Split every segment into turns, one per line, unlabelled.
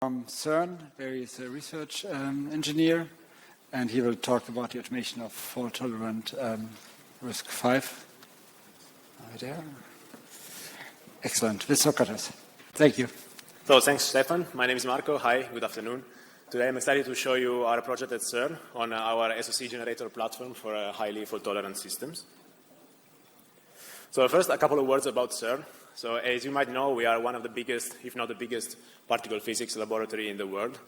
From CERN, where he's a research engineer, and he will talk about the automation of fault-tolerant RISC-V. Over there. Excellent. With Socrates. Thank you.
So thanks, Stefan. My name is Marco. Hi, good afternoon. Today I'm excited to show you our project at CERN on our SoC generator platform for highly fault-tolerant systems. So first, a couple of words about CERN. So as you might know, we are one of the biggest, if not the biggest, particle physics laboratory in the world.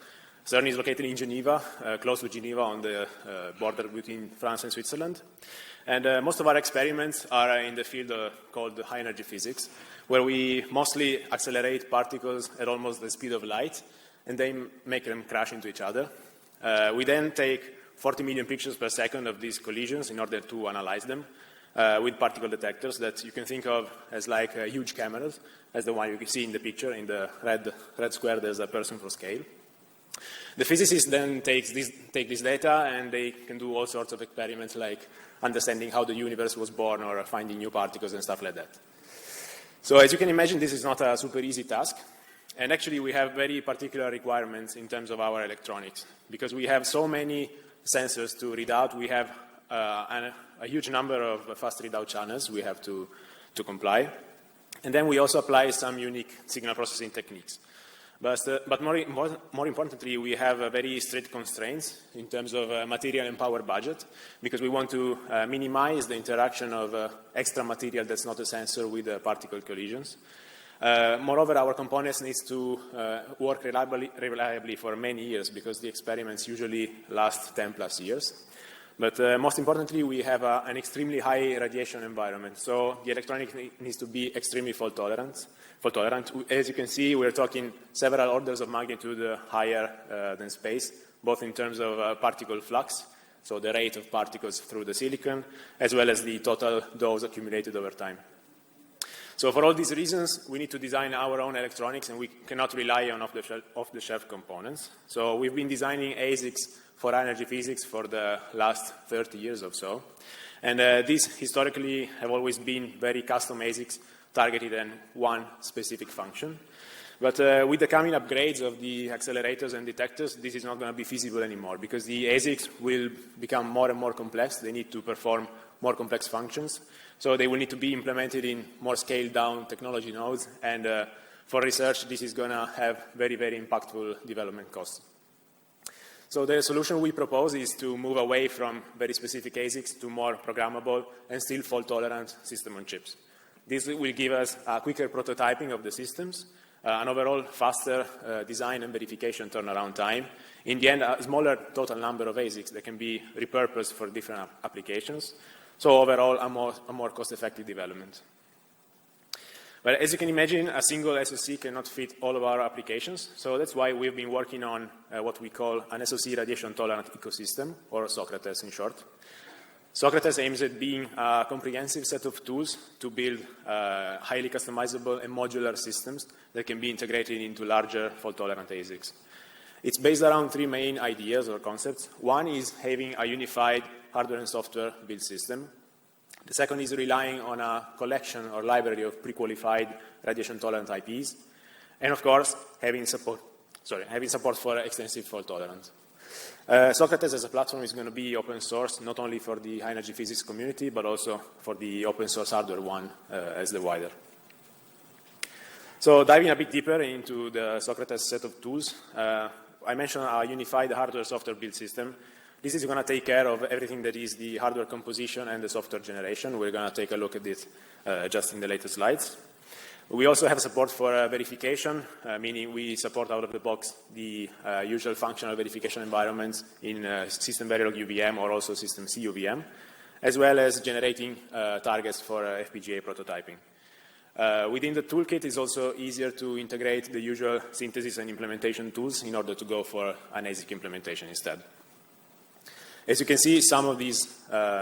CERN is located in Geneva, close to Geneva on the border between France and Switzerland. And most of our experiments are in the field called high energy physics, where we mostly accelerate particles at almost the speed of light and then make them crash into each other. We then take 40 million pictures per second of these collisions in order to analyze them with particle detectors that you can think of as like huge cameras, as the one you can see in the picture. In the red square, there's a person for scale. The physicists then take this data and they can do all sorts of experiments like understanding how the universe was born or finding new particles and stuff like that. So as you can imagine, this is not a super easy task. And actually, we have very particular requirements in terms of our electronics. Because we have so many sensors to read out, we have a huge number of fast readout channels we have to comply. And then we also apply some unique signal processing techniques. But more importantly, we have very strict constraints in terms of material and power budget, because we want to minimize the interaction of extra material that's not a sensor with particle collisions. Moreover, our components need to work reliably for many years, because the experiments usually last 10 plus years. But most importantly, we have an extremely high radiation environment. So the electronic needs to be extremely fault tolerant. As you can see, we're talking several orders of magnitude higher than space, both in terms of particle flux, so the rate of particles through the silicon, as well as the total dose accumulated over time. So for all these reasons, we need to design our own electronics, and we cannot rely on off-the-shelf components. So we've been designing ASICs for energy physics for the last 30 years or so. And these historically have always been very custom ASICs targeted at one specific function. But with the coming upgrades of the accelerators and detectors, this is not going to be feasible anymore, because the ASICs will become more and more complex. They need to perform more complex functions. So they will need to be implemented in more scaled-down technology nodes. And for research, this is going to have very, very impactful development costs. So the solution we propose is to move away from very specific ASICs to more programmable and still fault-tolerant system on chips. This will give us a quicker prototyping of the systems, an overall faster design and verification turnaround time. In the end, a smaller total number of ASICs that can be repurposed for different applications. So overall, a more cost-effective development. But as you can imagine, a single SoC cannot fit all of our applications. So that's why we've been working on what we call an SoC radiation-tolerant ecosystem, or SOCRATES in short. SOCRATES aims at being a comprehensive set of tools to build highly customizable and modular systems that can be integrated into larger fault-tolerant ASICs. It's based around three main ideas or concepts. One is having a unified hardware and software build system. The second is relying on a collection or library of pre-qualified radiation-tolerant IPs. And of course, having support for extensive fault-tolerance. SOCRATES as a platform is going to be open source, not only for the high energy physics community, but also for the open source hardware one as the wider. So diving a bit deeper into the SOCRATES set of tools, I mentioned a unified hardware software build system. This is going to take care of everything that is the hardware composition and the software generation. We're going to take a look at it just in the later slides. We also have support for verification, meaning we support out of the box the usual functional verification environments in System Verilog UVM or also System C UVM, as well as generating targets for FPGA prototyping. Within the toolkit, it's also easier to integrate the usual synthesis and implementation tools in order to go for an ASIC implementation instead. As you can see, some of these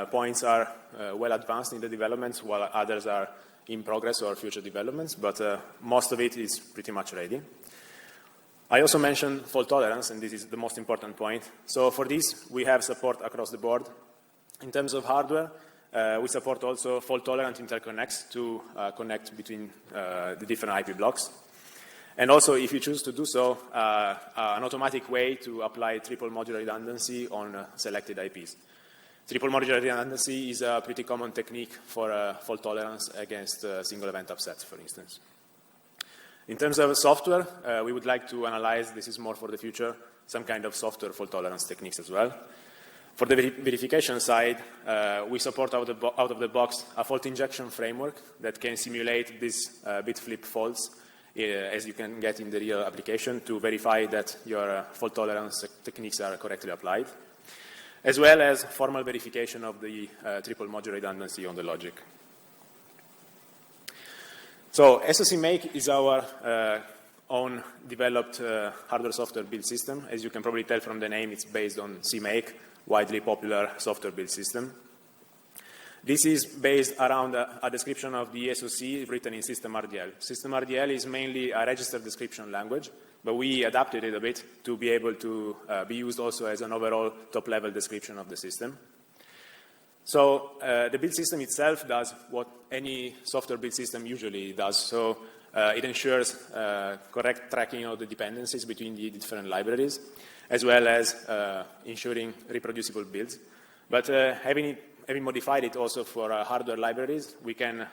points are well advanced in the developments, while others are in progress or future developments, but most of it is pretty much ready. I also mentioned fault tolerance, and this is the most important point. So for this, we have support across the board. In terms of hardware, we support also fault-tolerant interconnects to connect between the different IP blocks. And also, if you choose to do so, an automatic way to apply triple modular redundancy on selected IPs. Triple modular redundancy is a pretty common technique for fault tolerance against single event upsets, for instance. In terms of software, we would like to analyze, this is more for the future, some kind of software fault tolerance techniques as well. For the verification side, we support out of the box a fault injection framework that can simulate these bit flip faults as you can get in the real application to verify that your fault tolerance techniques are correctly applied, as well as formal verification of the triple modular redundancy on the logic. So SoCMake is our own developed hardware-software build system. As you can probably tell from the name, it's based on CMake, widely popular software build system. This is based around a description of the SoC written in systemrdl. Systemrdl is mainly a register description language, but we adapted it a bit to be able to be used also as an overall top-level description of the system. So the build system itself does what any software build system usually does. So it ensures correct tracking of the dependencies between the different libraries, as well as ensuring reproducible builds. But having modified it also for hardware libraries, we can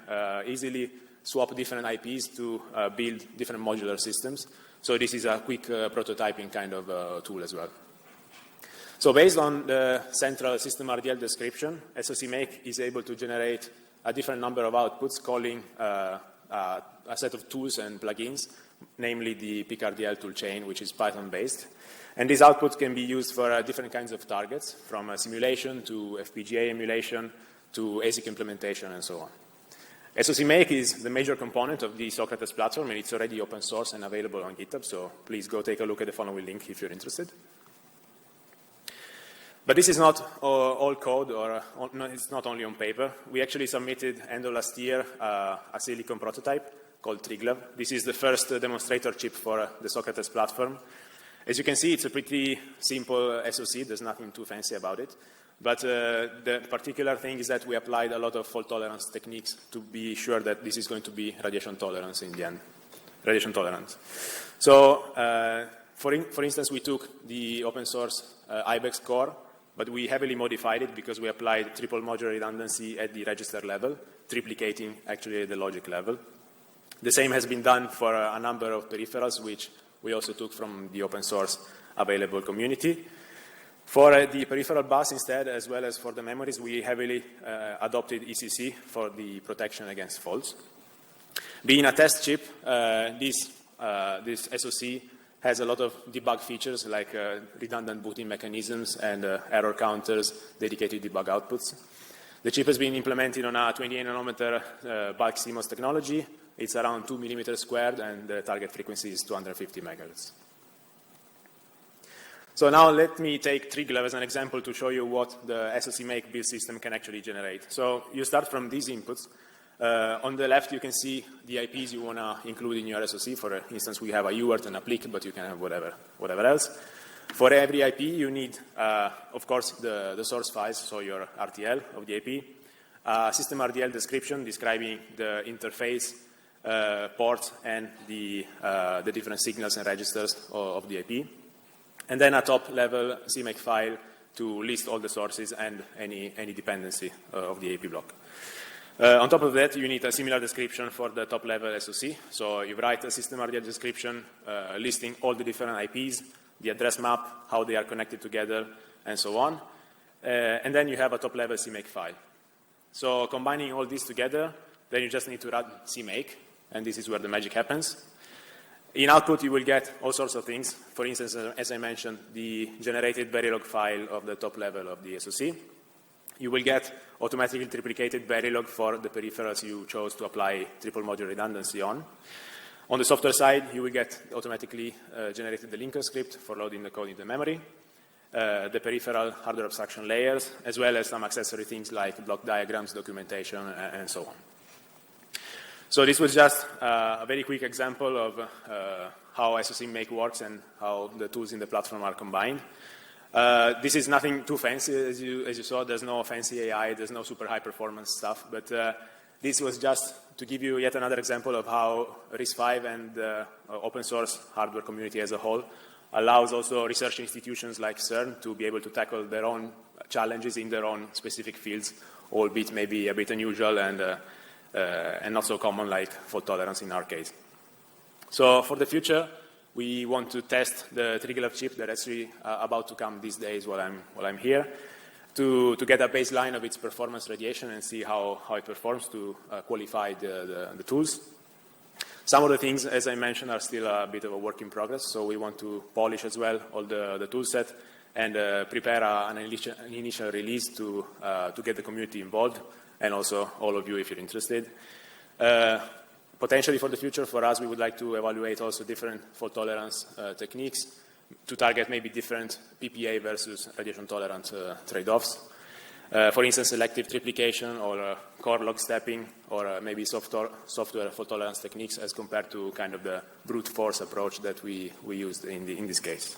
easily swap different IPs to build different modular systems. So this is a quick prototyping kind of tool as well. So based on the central systemrdl description, SoCMake is able to generate a different number of outputs calling a set of tools and plugins, namely the pickrdl toolchain, which is Python-based. And these outputs can be used for different kinds of targets, from simulation to FPGA emulation to ASIC implementation and so on. SoCMake is the major component of the Socrates platform, and it's already open source and available on GitHub, so please go take a look at the following link if you're interested. But this is not all code, or no, it's not only on paper. We actually submitted end of last year a silicon prototype called Triglav. This is the first demonstrator chip for the Socrates platform. As you can see, it's a pretty simple SoC. There's nothing too fancy about it. But the particular thing is that we applied a lot of fault tolerance techniques to be sure that this is going to be radiation tolerance in the end. Radiation tolerant. So, for instance, we took the open source IBEX core, but we heavily modified it because we applied triple modular redundancy at the register level, triplicating actually at the logic level. The same has been done for a number of peripherals, which we also took from the open source available community. For the peripheral bus instead, as well as for the memories, we heavily adopted ECC for the protection against faults. Being a test chip, this SoC has a lot of debug features like redundant booting mechanisms and error counters, dedicated debug outputs. The chip has been implemented on a 28 nanometer bulk CMOS technology. It's around 2 millimeters squared, and the target frequency is 250 megahertz. So now let me take Triglav as an example to show you what the SoCMake build system can actually generate. So you start from these inputs. On the left, you can see the IPs you want to include in your SoC. For instance, we have a UART and a PLIC, but you can have whatever else. For every IP, you need, of course, the source files, so your RTL of the IP, systemrdl description describing the interface, ports, and the different signals and registers of the IP. And then a top-level CMake file to list all the sources and any dependency of the AP block. On top of that, you need a similar description for the top-level SoC. So you write a systemrdl description listing all the different IPs, the address map, how they are connected together, and so on. And then you have a top-level CMake file. So combining all these together, then you just need to run CMake, and this is where the magic happens. In output, you will get all sorts of things. For instance, as I mentioned, the generated Verilog file of the top level of the SoC. You will get automatically triplicated Verilog for the peripherals you chose to apply triple modular redundancy on. On the software side, you will get automatically generated the linker script for loading the code into memory, the peripheral hardware abstraction layers, as well as some accessory things like block diagrams, documentation, and so on. So this was just a very quick example of how SoCMake works and how the tools in the platform are combined. This is nothing too fancy, as you saw. There's no fancy AI, there's no super high performance stuff, but this was just to give you yet another example of how RISC-V and the open source hardware community as a whole allows also research institutions like CERN to be able to tackle their own challenges in their own specific fields, albeit maybe a bit unusual and not so common like fault tolerance in our case. So for the future, we want to test the Triglav chip that is actually about to come these days while I'm here, to get a baseline of its performance radiation and see how it performs to qualify the tools. Some of the things, as I mentioned, are still a bit of a work in progress, so we want to polish as well all the tool set and prepare an initial release to get the community involved, and also all of you if you're interested. Potentially for the future, for us, we would like to evaluate also different fault tolerance techniques to target maybe different PPA versus radiation tolerant trade-offs. For instance, selective triplication or core log stepping, or maybe software fault tolerance techniques as compared to kind of the brute force approach that we used in this case.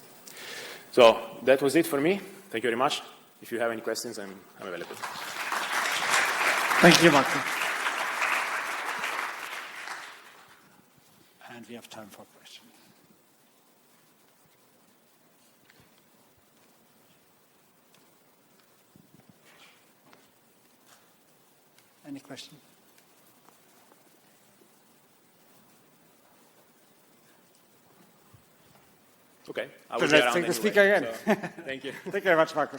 So that was it for me. Thank you very much. If you have any questions, I'm available.
Thank you, Marco. And we have time for questions. Any question?
Okay.
Let's take the speaker again.
So, thank you.
Thank you very much, Marco.